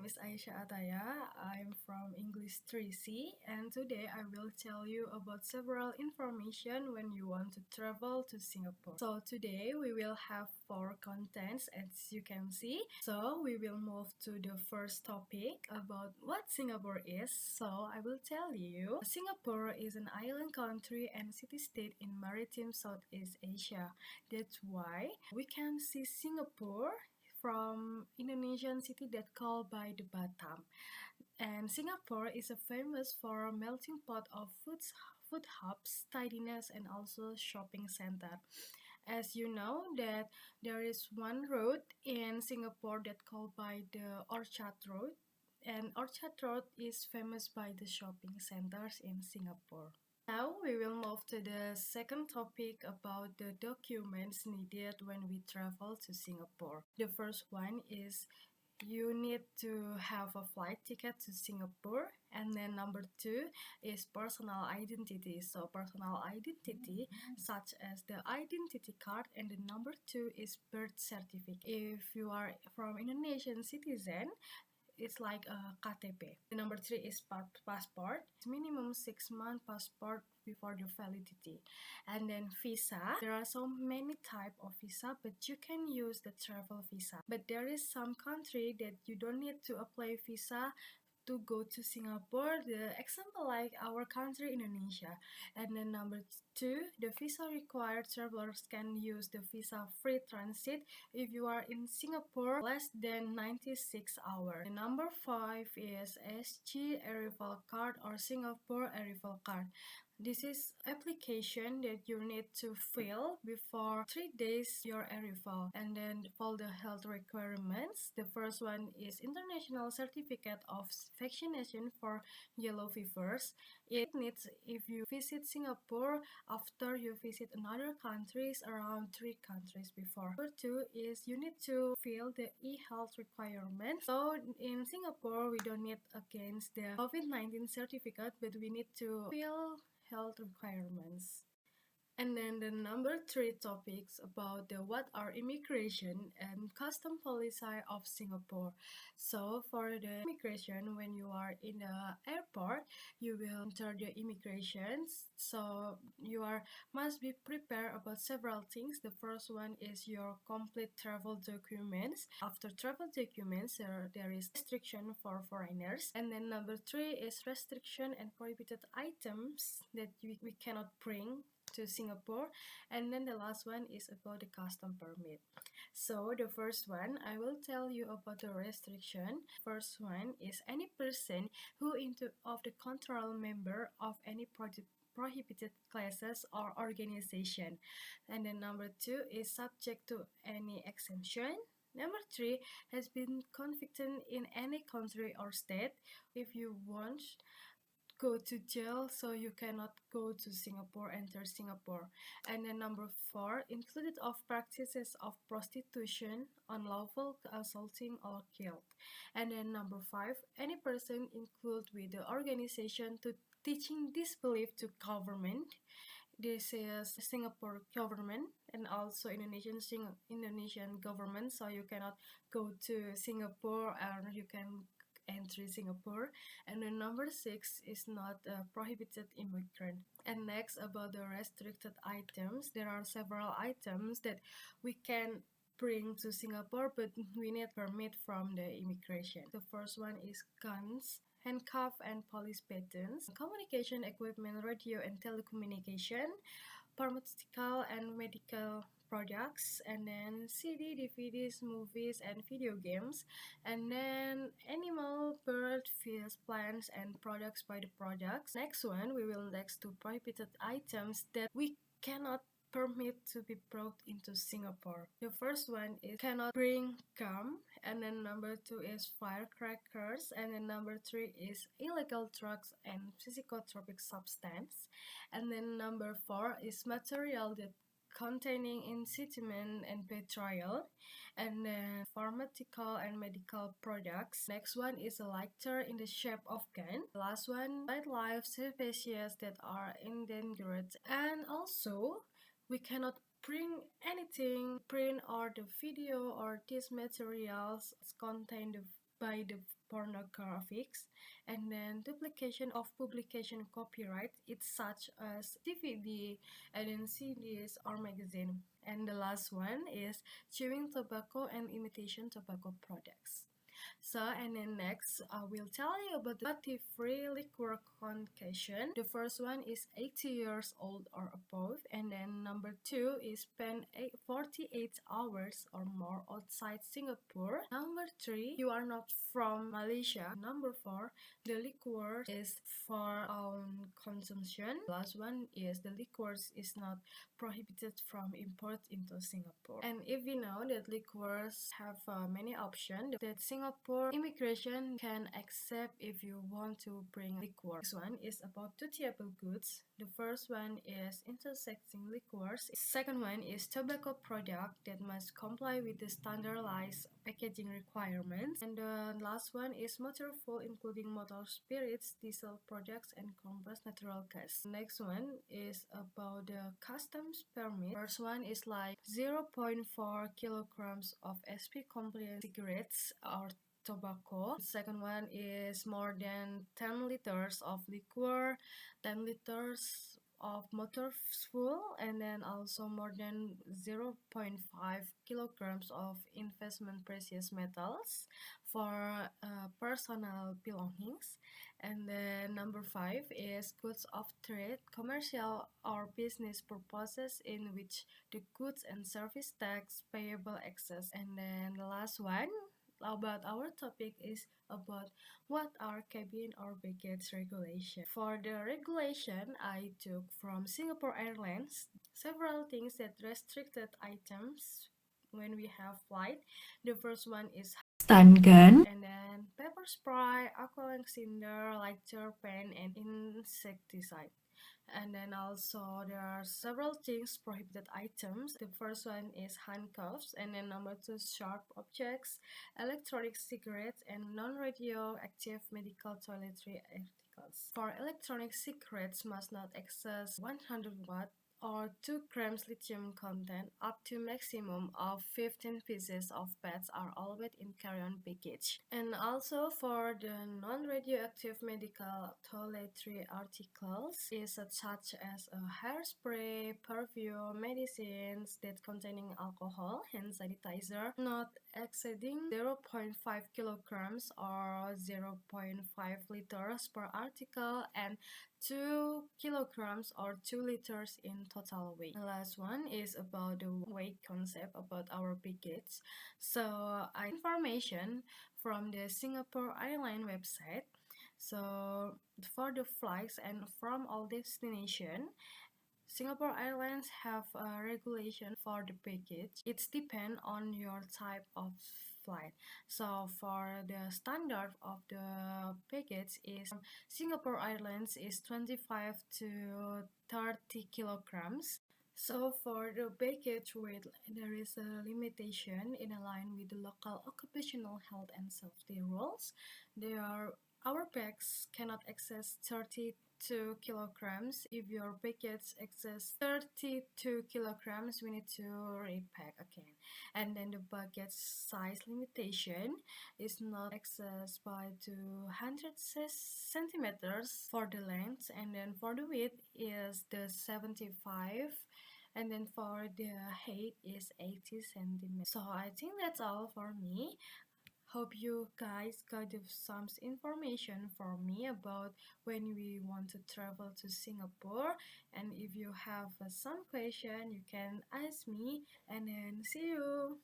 is Aisyah Athaya. I'm from English 3C, and today I will tell you about several information when you want to travel to Singapore. So today we will have 4 contents as you can see. So we will move to the first topic about what Singapore is. So I will tell you, Singapore is an island country and city-state in maritime Southeast Asia. That's why we can see Singapore from Indonesian city that called by the Batam. And Singapore is a famous for a melting pot of food hubs, tidiness, and also shopping center. As you know that there is one road in Singapore that called by the Orchard Road, and Orchard Road is famous by the shopping centers in Singapore. Now we will move to the second topic about the documents needed when we travel to Singapore. The first one is you need to have a flight ticket to Singapore, and then number 2 is personal identity. So personal identity such as the identity card, and the number 2 is birth certificate. If you are from Indonesian citizen, it's like a KTP. The number 3 is passport. It's minimum 6-month passport before the validity. And then visa. There are so many type of visa, but you can use the travel visa. But there is some country that you don't need to apply visa to go to Singapore. The example like our country Indonesia. And then number 2, the visa required travelers can use the visa free transit if you are in Singapore less than 96 hours. The number 5 is SG arrival card or Singapore arrival card. This is application that you need to fill before 3 days your arrival. And then for the health requirements, the first one is international certificate of vaccination for yellow fevers. It needs if you visit Singapore after you visit another countries around 3 countries before. Number 2 is you need to fill the e-health requirements. So in Singapore, we don't need against the COVID-19 certificate, but we need to fill health requirements. And then the number 3 topics about the what are immigration and custom policy of Singapore. So for the immigration, when you are in the airport, you will enter the immigrations. So you must be prepared about several things. The first one is your complete travel documents. After travel documents, there is restriction for foreigners. And then number 3 is restriction and prohibited items that we cannot bring to Singapore. And then the last one is about the custom permit. So the first one, I will tell you about the restriction. First one is any person who of the control member of any prohibited classes or organization. And then number 2 is subject to any exemption. Number 3 has been convicted in any country or state. If you want go to jail, so you cannot go to Singapore, enter Singapore. And then number 4, included of practices of prostitution, unlawful assaulting or killed. And then number 5, any person included with the organization to teaching disbelief to government. This is Singapore government and also Indonesian government, so you cannot go to Singapore or you can enter Singapore. And then number 6 is not a prohibited immigrant. And next, about the restricted items, there are several items that we can bring to Singapore, but we need permit from the immigration. The first one is guns, handcuff and police batons, communication equipment, radio and telecommunication, pharmaceutical and medical products, and then CD, DVDs, movies, and video games, and then animal, bird, fish, plants, and products by the products. Next one, we will next to prohibited items that we cannot permit to be brought into Singapore. The first one is cannot bring gum, and then number 2 is firecrackers, and then number 3 is illegal drugs and psychotropic substance, and then number 4 is material that containing incitement and betrayal, and then pharmaceutical and medical products. Next one is a lighter in the shape of gun. The last one, wildlife species that are endangered, and also we cannot bring anything, print or the video or these materials contain the by the pornographics, and then duplication of publication copyright, it's such as DVD and then CDs or magazine. And the last one is chewing tobacco and imitation tobacco products. So, and then next, I will tell you about the duty-free liquor consumption. The first one is 80 years old or above, and then number two is spend 48 hours or more outside Singapore. Number three, you are not from Malaysia. Number four, the liquor is for own consumption. Last one is the liquors is not prohibited from import into Singapore. And if we know that liquors have many options that Singapore immigration can accept if you want to bring liquor. Next one is about dutiable goods. The first one is intersecting liquors. Second one is tobacco product that must comply with the standardized packaging requirements. And the last one is motor fuel including motor spirits, diesel products, and compressed natural gas. Next one is about the customs permit. First one is like 0.4 kilograms of SP compliant cigarettes or tobacco. Second one is more than 10 liters of liquor, 10 liters of motor fuel, and then also more than 0.5 kilograms of investment precious metals for personal belongings. And then number five is goods of trade, commercial or business purposes in which the goods and service tax payable excess. And then the last one about our topic is about what are cabin or baggage regulation. For the regulation, I took from Singapore Airlines several things that restricted items when we have flight. The first one is stun gun, and then pepper spray, alcohol cinder, lighter, pen, and insecticide. And then also there are several things prohibited items. The first one is handcuffs, and then number two, sharp objects, electronic cigarettes, and non-radioactive medical toiletry articles. For electronic cigarettes, must not excess 100 watt or 2 grams lithium content. Up to maximum of 15 pieces of pads are allowed in carry-on baggage. And also for the non-radioactive medical toiletry articles is such as a hairspray, perfume, medicines that containing alcohol, hand sanitizer, not exceeding 0.5 kilograms or 0.5 liters per article, and 2 kilograms or 2 liters in total weight. The last one is about the weight concept about our baggage. So information from the Singapore Airline website. So for the flights and from all destination, Singapore Airlines have a regulation for the package. It's depend on your type of flight. So for the standard of the package is Singapore Airlines is 25 to 30 kilograms. So for the baggage weight, there is a limitation in line with the local occupational health and safety rules. Our bags cannot excess 32 kilograms. If your baggage excess 32 kilograms, we need to repack again. And then the baggage size limitation is not excess by 200 centimeters for the length, and then for the width is the 75, and then for the height is 80 centimeters. So I think that's all for me. Hope you guys got some information for me about when we want to travel to Singapore. And if you have some question, you can ask me, and then see you.